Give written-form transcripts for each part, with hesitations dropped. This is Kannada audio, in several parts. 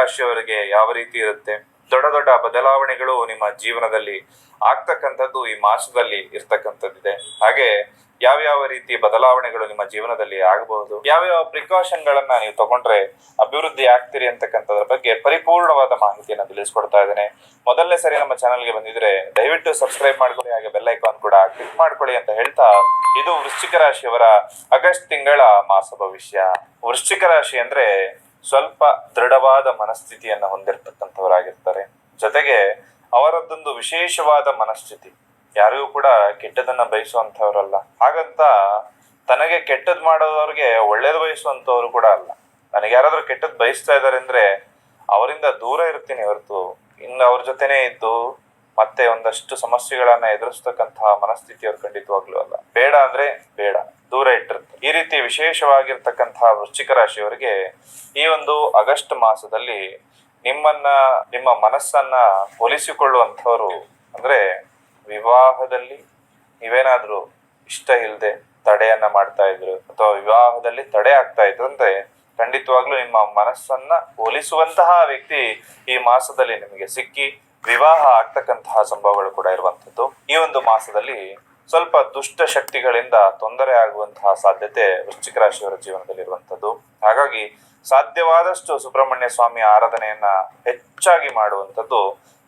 ರಾಶಿಯವರಿಗೆ ಯಾವ ರೀತಿ ಇರುತ್ತೆ, ದೊಡ್ಡ ದೊಡ್ಡ ಬದಲಾವಣೆಗಳು ನಿಮ್ಮ ಜೀವನದಲ್ಲಿ ಆಗ್ತಕ್ಕಂಥದ್ದು ಈ ಮಾಸದಲ್ಲಿ ಇರ್ತಕ್ಕಂಥದ್ದಿದೆ. ಹಾಗೆ ಯಾವ್ಯಾವ ರೀತಿ ಬದಲಾವಣೆಗಳು ನಿಮ್ಮ ಜೀವನದಲ್ಲಿ ಆಗಬಹುದು, ಯಾವ್ಯಾವ ಪ್ರಿಕಾಷನ್ ಗಳನ್ನ ನೀವು ತಗೊಂಡ್ರೆ ಅಭಿವೃದ್ಧಿ ಆಗ್ತೀರಿ ಅಂತಕ್ಕಂಥದ್ರ ಬಗ್ಗೆ ಪರಿಪೂರ್ಣವಾದ ಮಾಹಿತಿಯನ್ನು ತಿಳಿಸ್ಕೊಡ್ತಾ ಇದ್ದೇನೆ. ಮೊದಲನೇ ಸರಿ ನಮ್ಮ ಚಾನಲ್ಗೆ ಬಂದಿದ್ರೆ ದಯವಿಟ್ಟು ಸಬ್ಸ್ಕ್ರೈಬ್ ಮಾಡ್ಕೊಳ್ಳಿ, ಹಾಗೆ ಬೆಲ್ ಐಕಾನ್ ಕೂಡ ಕ್ಲಿಕ್ ಮಾಡ್ಕೊಳ್ಳಿ ಅಂತ ಹೇಳ್ತಾ, ಇದು ವೃಶ್ಚಿಕ ರಾಶಿಯವರ ಆಗಸ್ಟ್ ತಿಂಗಳ ಮಾಸ ಭವಿಷ್ಯ. ವೃಶ್ಚಿಕ ರಾಶಿ ಅಂದ್ರೆ ಸ್ವಲ್ಪ ದೃಢವಾದ ಮನಸ್ಥಿತಿಯನ್ನ ಹೊಂದಿರತಕ್ಕಂಥವರಾಗಿರ್ತಾರೆ. ಜೊತೆಗೆ ಅವರದ್ದೊಂದು ವಿಶೇಷವಾದ ಮನಸ್ಥಿತಿ, ಯಾರಿಗೂ ಕೂಡ ಕೆಟ್ಟದನ್ನ ಬಯಸುವಂತವ್ರಲ್ಲ. ಹಾಗಂತ ತನಗೆ ಕೆಟ್ಟದ್ ಮಾಡೋದವ್ರಿಗೆ ಒಳ್ಳೇದು ಬಯಸುವಂತವ್ರು ಕೂಡ ಅಲ್ಲ. ನನಗೆ ಯಾರಾದ್ರೂ ಕೆಟ್ಟದ್ ಬಯಸ್ತಾ ಇದಾರೆ ಅಂದ್ರೆ ಅವರಿಂದ ದೂರ ಇರ್ತೀನಿ ಹೊರತು ಇನ್ನು ಅವ್ರ ಜೊತೆನೆ ಇದ್ದು ಮತ್ತೆ ಒಂದಷ್ಟು ಸಮಸ್ಯೆಗಳನ್ನ ಎದುರಿಸ್ತಕ್ಕಂತಹ ಮನಸ್ಥಿತಿಯವ್ರು ಖಂಡಿತವಾಗ್ಲೂ ಅಲ್ಲ. ಬೇಡ ಅಂದ್ರೆ ಬೇಡ, ದೂರ ಇಟ್ಟಿರ್ತಾರೆ. ಈ ರೀತಿ ವಿಶೇಷವಾಗಿರ್ತಕ್ಕಂತಹ ವೃಶ್ಚಿಕ ರಾಶಿಯವರಿಗೆ ಈ ಒಂದು ಆಗಸ್ಟ್ ಮಾಸದಲ್ಲಿ ನಿಮ್ಮ ಮನಸ್ಸನ್ನ ಒಲಿಸಿಕೊಳ್ಳುವಂಥವ್ರು, ಅಂದ್ರೆ ವಿವಾಹದಲ್ಲಿ ನೀವೇನಾದ್ರೂ ಇಷ್ಟ ಇಲ್ಲದೆ ತಡೆಯನ್ನ ಮಾಡ್ತಾ ಇದ್ರು ಅಥವಾ ವಿವಾಹದಲ್ಲಿ ತಡೆ ಆಗ್ತಾ ಇದ್ರು ಅಂದ್ರೆ ಖಂಡಿತವಾಗ್ಲೂ ನಿಮ್ಮ ಮನಸ್ಸನ್ನ ಒಲಿಸುವಂತಹ ವ್ಯಕ್ತಿ ಈ ಮಾಸದಲ್ಲಿ ನಿಮಗೆ ಸಿಕ್ಕಿ ವಿವಾಹ ಆಗ್ತಕ್ಕಂತಹ ಸಂಭವಗಳು ಕೂಡ ಇರುವಂತದ್ದು. ಈ ಒಂದು ಮಾಸದಲ್ಲಿ ಸ್ವಲ್ಪ ದುಷ್ಟ ಶಕ್ತಿಗಳಿಂದ ತೊಂದರೆ ಆಗುವಂತಹ ಸಾಧ್ಯತೆ ವೃಶ್ಚಿಕ ರಾಶಿಯವರ ಜೀವನದಲ್ಲಿ ಇರುವಂತದ್ದು. ಹಾಗಾಗಿ ಸಾಧ್ಯವಾದಷ್ಟು ಸುಬ್ರಹ್ಮಣ್ಯ ಸ್ವಾಮಿ ಆರಾಧನೆಯನ್ನ ಹೆಚ್ಚಾಗಿ ಮಾಡುವಂಥದ್ದು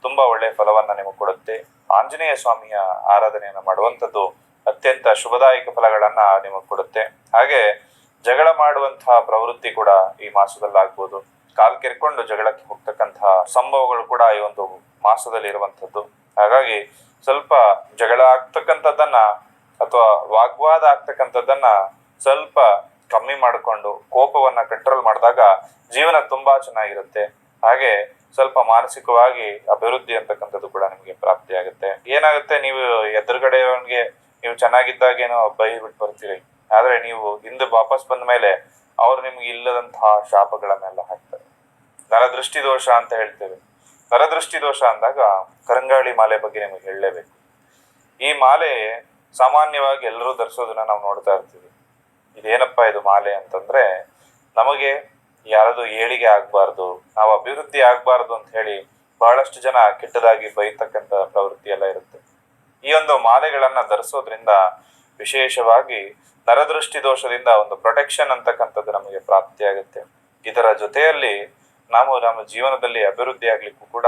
ತುಂಬಾ ಒಳ್ಳೆಯ ಫಲವನ್ನ ನಿಮಗೆ ಕೊಡುತ್ತೆ. ಆಂಜನೇಯ ಸ್ವಾಮಿಯ ಆರಾಧನೆಯನ್ನ ಮಾಡುವಂಥದ್ದು ಅತ್ಯಂತ ಶುಭದಾಯಕ ಫಲಗಳನ್ನ ನಿಮಗೆ ಕೊಡುತ್ತೆ. ಹಾಗೆ ಜಗಳ ಮಾಡುವಂತಹ ಪ್ರವೃತ್ತಿ ಕೂಡ ಈ ಮಾಸದಲ್ಲಿ ಆಗ್ಬೋದು. ಕಾಲ್ ಕೆರ್ಕೊಂಡು ಜಗಳಕ್ಕೆ ಹೋಗ್ತಕ್ಕಂತಹ ಸಂಭವಗಳು ಕೂಡ ಈ ಒಂದು ಮಾಸದಲ್ಲಿ ಇರುವಂತದ್ದು. ಹಾಗಾಗಿ ಸ್ವಲ್ಪ ಜಗಳ ಆಗ್ತಕ್ಕಂಥದ್ದನ್ನ ಅಥವಾ ವಾಗ್ವಾದ ಆಗ್ತಕ್ಕಂಥದ್ದನ್ನ ಸ್ವಲ್ಪ ಕಮ್ಮಿ ಮಾಡಿಕೊಂಡು ಕೋಪವನ್ನ ಕಂಟ್ರೋಲ್ ಮಾಡಿದಾಗ ಜೀವನ ತುಂಬಾ ಚೆನ್ನಾಗಿರುತ್ತೆ. ಹಾಗೆ ಸ್ವಲ್ಪ ಮಾನಸಿಕವಾಗಿ ಅಭಿವೃದ್ಧಿ ಅಂತಕ್ಕಂಥದ್ದು ಕೂಡ ನಿಮಗೆ ಪ್ರಾಪ್ತಿ ಆಗುತ್ತೆ. ಏನಾಗುತ್ತೆ, ನೀವು ಎದುರುಗಡೆಯವನಿಗೆ ನೀವು ಚೆನ್ನಾಗಿದ್ದಾಗೇನೋ ಬೈ ಬಿಟ್ಟು ಬರ್ತೀರಿ, ಆದ್ರೆ ನೀವು ಹಿಂದೆ ವಾಪಸ್ ಬಂದ ಮೇಲೆ ಅವ್ರು ನಿಮ್ಗೆ ಇಲ್ಲದಂತಹ ಶಾಪಗಳನ್ನೆಲ್ಲ ಹಾಕ್ತಾರೆ. ನರದೃಷ್ಟಿ ದೋಷ ಅಂತ ಹೇಳ್ತೇವೆ. ನರದೃಷ್ಟಿ ದೋಷ ಅಂದಾಗ ಕರಂಗಾಳಿ ಮಾಲೆ ಬಗ್ಗೆ ನಿಮಗೆ ಹೇಳಲೇಬೇಕು. ಈ ಮಾಲೆ ಸಾಮಾನ್ಯವಾಗಿ ಎಲ್ಲರೂ ಧರಿಸೋದನ್ನ ನಾವು ನೋಡ್ತಾ ಇರ್ತೀವಿ. ಇದೇನಪ್ಪ ಇದು ಮಾಲೆ ಅಂತಂದ್ರೆ, ನಮಗೆ ಯಾರದು ಏಳಿಗೆ ಆಗ್ಬಾರ್ದು, ನಾವು ಅಭಿವೃದ್ಧಿ ಆಗ್ಬಾರ್ದು ಅಂತ ಹೇಳಿ ಬಹಳಷ್ಟು ಜನ ಕೆಟ್ಟದಾಗಿ ಬೈತಕ್ಕಂತ ಪ್ರವೃತ್ತಿ ಎಲ್ಲ ಇರುತ್ತೆ. ಈ ಒಂದು ಮಾಲೆಗಳನ್ನ ಧರಿಸೋದ್ರಿಂದ ವಿಶೇಷವಾಗಿ ನರದೃಷ್ಟಿ ದೋಷದಿಂದ ಒಂದು ಪ್ರೊಟೆಕ್ಷನ್ ಅಂತಕ್ಕಂಥದ್ದು ನಮಗೆ ಪ್ರಾಪ್ತಿಯಾಗುತ್ತೆ. ಇದರ ಜೊತೆಯಲ್ಲಿ ನಾವು ನಮ್ಮ ಜೀವನದಲ್ಲಿ ಅಭಿವೃದ್ಧಿ ಆಗ್ಲಿಕ್ಕೂ ಕೂಡ,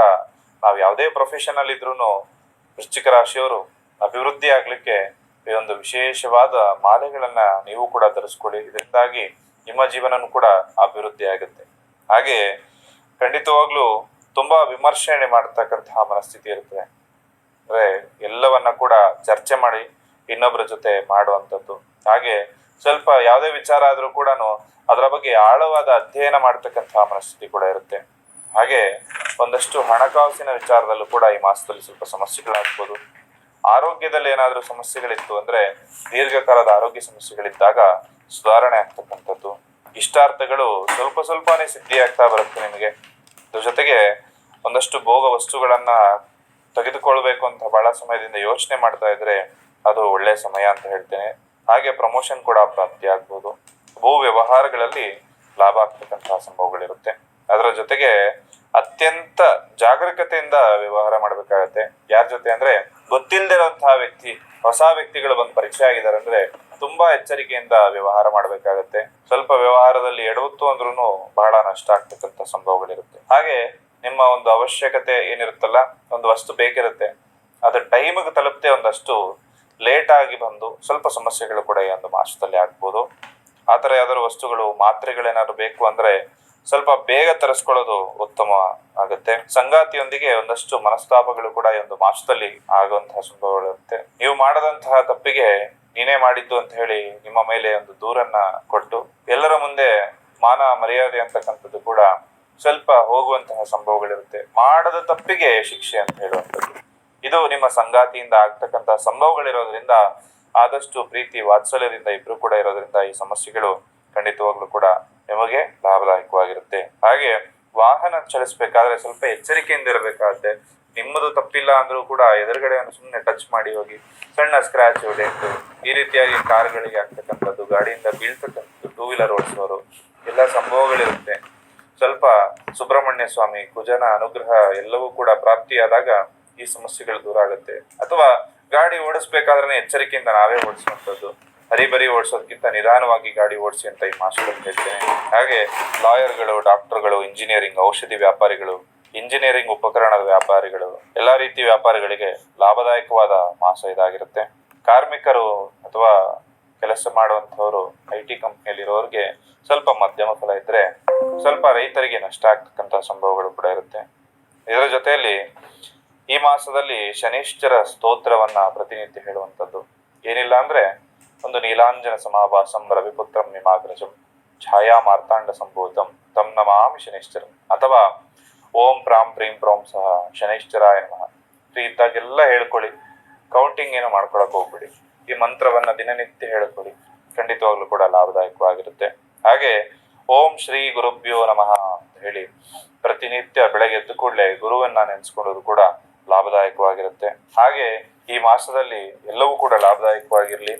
ನಾವು ಯಾವುದೇ ಪ್ರೊಫೆಷನ್ ಅಲ್ಲಿ ಇದ್ರೂ ವೃಶ್ಚಿಕ ರಾಶಿಯವರು ಅಭಿವೃದ್ಧಿ ಆಗ್ಲಿಕ್ಕೆ ಈ ಒಂದು ವಿಶೇಷವಾದ ಮಾಲೆಗಳನ್ನ ನೀವು ಕೂಡ ಧರಿಸ್ಕೊಳ್ಳಿ. ಇದರಿಂದಾಗಿ ನಿಮ್ಮ ಜೀವನನೂ ಕೂಡ ಅಭಿವೃದ್ಧಿ ಆಗುತ್ತೆ. ಹಾಗೆ ಖಂಡಿತವಾಗ್ಲೂ ತುಂಬಾ ವಿಮರ್ಶೆ ಮಾಡತಕ್ಕಂತಹ ಮನಸ್ಥಿತಿ ಇರುತ್ತೆ. ಅಂದ್ರೆ ಎಲ್ಲವನ್ನ ಕೂಡ ಚರ್ಚೆ ಮಾಡಿ ಇನ್ನೊಬ್ಬರ ಜೊತೆ ಮಾಡುವಂಥದ್ದು. ಹಾಗೆ ಸ್ವಲ್ಪ ಯಾವುದೇ ವಿಚಾರ ಆದ್ರೂ ಕೂಡ ಅದರ ಬಗ್ಗೆ ಆಳವಾದ ಅಧ್ಯಯನ ಮಾಡ್ತಕ್ಕಂತಹ ಮನಸ್ಥಿತಿ ಕೂಡ ಇರುತ್ತೆ. ಹಾಗೆ ಒಂದಷ್ಟು ಹಣಕಾಸಿನ ವಿಚಾರದಲ್ಲೂ ಕೂಡ ಈ ಮಾಸದಲ್ಲಿ ಸ್ವಲ್ಪ ಸಮಸ್ಯೆಗಳಾಗ್ಬೋದು. ಆರೋಗ್ಯದಲ್ಲಿ ಏನಾದ್ರೂ ಸಮಸ್ಯೆಗಳಿತ್ತು ಅಂದ್ರೆ, ದೀರ್ಘಕಾಲದ ಆರೋಗ್ಯ ಸಮಸ್ಯೆಗಳಿದ್ದಾಗ ಸುಧಾರಣೆ ಆಗ್ತಕ್ಕಂಥದ್ದು. ಇಷ್ಟಾರ್ಥಗಳು ಸ್ವಲ್ಪನೇ ಸಿದ್ಧಿ ಆಗ್ತಾ ಬರುತ್ತೆ ನಿಮಗೆ. ಅದ್ರ ಜೊತೆಗೆ ಒಂದಷ್ಟು ಭೋಗ ವಸ್ತುಗಳನ್ನ ತೆಗೆದುಕೊಳ್ಬೇಕು ಅಂತ ಬಹಳ ಸಮಯದಿಂದ ಯೋಚನೆ ಮಾಡ್ತಾ ಇದ್ರೆ ಅದು ಒಳ್ಳೆ ಸಮಯ ಅಂತ ಹೇಳ್ತೇನೆ. ಹಾಗೆ ಪ್ರಮೋಷನ್ ಕೂಡ ಪ್ರಾಪ್ತಿ ಆಗ್ಬೋದು. ಭೂ ವ್ಯವಹಾರಗಳಲ್ಲಿ ಲಾಭ ಆಗ್ತಕ್ಕಂತಹ ಸಂಭವಗಳಿರುತ್ತೆ. ಅದರ ಜೊತೆಗೆ ಅತ್ಯಂತ ಜಾಗರೂಕತೆಯಿಂದ ವ್ಯವಹಾರ ಮಾಡ್ಬೇಕಾಗತ್ತೆ. ಯಾರ ಜೊತೆ ಅಂದ್ರೆ, ಗೊತ್ತಿಲ್ಲದಿರುವಂತಹ ವ್ಯಕ್ತಿ, ಹೊಸ ವ್ಯಕ್ತಿಗಳು ಬಂದು ಪರಿಚಯ ಆಗಿದ್ದಾರೆ ಅಂದ್ರೆ ತುಂಬಾ ಎಚ್ಚರಿಕೆಯಿಂದ ವ್ಯವಹಾರ ಮಾಡ್ಬೇಕಾಗತ್ತೆ. ಸ್ವಲ್ಪ ವ್ಯವಹಾರದಲ್ಲಿ ಎಡವತ್ತು ಅಂದ್ರೂ ಬಹಳ ನಷ್ಟ ಆಗ್ತಕ್ಕಂಥ ಸಂಭವಗಳಿರುತ್ತೆ. ಹಾಗೆ ನಿಮ್ಮ ಒಂದು ಅವಶ್ಯಕತೆ ಏನಿರುತ್ತಲ್ಲ, ಒಂದು ವಸ್ತು ಬೇಕಿರುತ್ತೆ, ಅದು ಟೈಮಿಗೆ ತಲುಪದೆ ಒಂದಷ್ಟು ಲೇಟ್ ಆಗಿ ಬಂದು ಸ್ವಲ್ಪ ಸಮಸ್ಯೆಗಳು ಕೂಡ ಈ ಒಂದು ಮಾಸದಲ್ಲಿ ಆಗ್ಬೋದು. ಆತರ ಯಾವ್ದಾದ್ರು ವಸ್ತುಗಳು, ಮಾತ್ರೆಗಳೇನಾದ್ರು ಬೇಕು ಅಂದ್ರೆ ಸ್ವಲ್ಪ ಬೇಗ ತರಿಸ್ಕೊಳ್ಳೋದು ಉತ್ತಮ ಆಗುತ್ತೆ. ಸಂಗಾತಿಯೊಂದಿಗೆ ಒಂದಷ್ಟು ಮನಸ್ತಾಪಗಳು ಕೂಡ ಈ ಒಂದು ಮಾಸದಲ್ಲಿ ಆಗುವಂತಹ ಸಂಭವಗಳಿರುತ್ತೆ. ನೀವು ಮಾಡದಂತಹ ತಪ್ಪಿಗೆ ನೀನೇ ಮಾಡಿದ್ದು ಅಂತ ಹೇಳಿ ನಿಮ್ಮ ಮೇಲೆ ಒಂದು ದೂರನ್ನ ಕೊಟ್ಟು ಎಲ್ಲರ ಮುಂದೆ ಮಾನ ಮರ್ಯಾದೆ ಅಂತಕ್ಕಂಥದ್ದು ಕೂಡ ಸ್ವಲ್ಪ ಹೋಗುವಂತಹ ಸಂಭವಗಳಿರುತ್ತೆ. ಮಾಡದ ತಪ್ಪಿಗೆ ಶಿಕ್ಷೆ ಅಂತ ಹೇಳುವಂಥದ್ದು. ಇದು ನಿಮ್ಮ ಸಂಗಾತಿಯಿಂದ ಆಗ್ತಕ್ಕಂತಹ ಸಂಭವಗಳಿರೋದ್ರಿಂದ ಆದಷ್ಟು ಪ್ರೀತಿ ವಾತ್ಸಲ್ಯದಿಂದ ಇಬ್ರು ಕೂಡ ಇರೋದ್ರಿಂದ ಈ ಸಮಸ್ಯೆಗಳು ಖಂಡಿತವಾಗ್ಲೂ ಕೂಡ ನಿಮಗೆ ಲಾಭದಾಯಕವಾಗಿರುತ್ತೆ. ಹಾಗೆ ವಾಹನ ಚಲಿಸಬೇಕಾದ್ರೆ ಸ್ವಲ್ಪ ಎಚ್ಚರಿಕೆಯಿಂದ ಇರಬೇಕಾಗುತ್ತೆ. ನಿಮ್ಮದು ತಪ್ಪಿಲ್ಲ ಅಂದ್ರೂ ಕೂಡ ಎದುರುಗಡೆಯನ್ನು ಸುಮ್ಮನೆ ಟಚ್ ಮಾಡಿ ಹೋಗಿ ಸಣ್ಣ ಸ್ಕ್ರಾಚ್ ಡೆಂಟು ಈ ರೀತಿಯಾಗಿ ಕಾರುಗಳಿಗೆ ಆಗ್ತಕ್ಕಂಥದ್ದು, ಗಾಡಿಯಿಂದ ಬೀಳ್ತಕ್ಕಂಥದ್ದು, ಟೂ ವೀಲರ್ ಓಡಿಸೋರು ಎಲ್ಲ ಸಂಭವಗಳಿರುತ್ತೆ. ಸ್ವಲ್ಪ ಸುಬ್ರಹ್ಮಣ್ಯ ಸ್ವಾಮಿ ಕುಜನ ಅನುಗ್ರಹ ಎಲ್ಲವೂ ಕೂಡ ಪ್ರಾಪ್ತಿಯಾದಾಗ ಈ ಸಮಸ್ಯೆಗಳು ದೂರ ಆಗುತ್ತೆ. ಅಥವಾ ಗಾಡಿ ಓಡಿಸ್ಬೇಕಾದ್ರೆ ಎಚ್ಚರಿಕೆಯಿಂದ ನಾವೇ ಓಡಿಸುವಂಥದ್ದು, ಹರಿಬರಿ ಓಡಿಸೋದಕ್ಕಿಂತ ನಿಧಾನವಾಗಿ ಗಾಡಿ ಓಡಿಸಿ ಅಂತ ಈ ಮಾಸದಲ್ಲಿ ಹೇಳ್ತೇನೆ. ಹಾಗೆ ಲಾಯರ್ಗಳು, ಡಾಕ್ಟರ್ಗಳು, ಇಂಜಿನಿಯರಿಂಗ್, ಔಷಧಿ ವ್ಯಾಪಾರಿಗಳು, ಇಂಜಿನಿಯರಿಂಗ್ ಉಪಕರಣದ ವ್ಯಾಪಾರಿಗಳು, ಎಲ್ಲಾ ರೀತಿ ವ್ಯಾಪಾರಿಗಳಿಗೆ ಲಾಭದಾಯಕವಾದ ಮಾಸ ಇದಾಗಿರುತ್ತೆ. ಕಾರ್ಮಿಕರು ಅಥವಾ ಕೆಲಸ ಮಾಡುವಂತಹವರು IT ಕಂಪ್ನಿಯಲ್ಲಿರೋರಿಗೆ ಸ್ವಲ್ಪ ಮಧ್ಯಮ ಫಲ ಇದ್ರೆ, ಸ್ವಲ್ಪ ರೈತರಿಗೆ ನಷ್ಟ ಆಗ್ತಕ್ಕಂಥ ಸಂಭವಗಳು ಕೂಡ ಇರುತ್ತೆ. ಇದರ ಜೊತೆಯಲ್ಲಿ ಈ ಮಾಸದಲ್ಲಿ ಶನೈಶ್ಚರ ಸ್ತೋತ್ರವನ್ನ ಪ್ರತಿನಿತ್ಯ ಹೇಳುವಂಥದ್ದು. ಏನಿಲ್ಲ ಅಂದ್ರೆ ಒಂದು ನೀಲಾಂಜನ ಸಮಾಭಾಸಂ ರವಿಪುತ್ರಂ ನಿಮಾಗ್ರಜಂ ಛಾಯಾ ಮಾರ್ತಾಂಡ ಸಂಭೂತಂ ತಂ ನಮಾಮಿ ಶನೈಶ್ಚರಂ, ಅಥವಾ ಓಂ ಪ್ರಾಂ ಪ್ರೀಂ ಪ್ರೋಂ ಸಹ ಶನೈಶ್ಚರಾಯ ನಮಃ. ಫ್ರೀ ಇದ್ದಾಗೆಲ್ಲ ಹೇಳ್ಕೊಳ್ಳಿ, ಕೌಂಟಿಂಗ್ ಏನು ಮಾಡ್ಕೊಳಕ್ ಹೋಗ್ಬಿಡಿ. ಈ ಮಂತ್ರವನ್ನ ದಿನನಿತ್ಯ ಹೇಳ್ಕೊಳ್ಳಿ, ಖಂಡಿತವಾಗ್ಲೂ ಕೂಡ ಲಾಭದಾಯಕವಾಗಿರುತ್ತೆ. ಹಾಗೆ ಓಂ ಶ್ರೀ ಗುರುಭ್ಯೋ ನಮಃ ಅಂತ ಹೇಳಿ ಪ್ರತಿನಿತ್ಯ ಬೆಳಗ್ಗೆ ಎದ್ದು ಕೂಡಲೇ ಗುರುವನ್ನ ನೆನೆಸ್ಕೊಳ್ಳೋದು ಕೂಡ ಲಾಭದಾಯಕವಾಗಿರುತ್ತೆ. ಹಾಗೆ ಈ ಮಾಸದಲ್ಲಿ ಎಲ್ಲವೂ ಕೂಡ ಲಾಭದಾಯಕವಾಗಿರ್ಲಿ.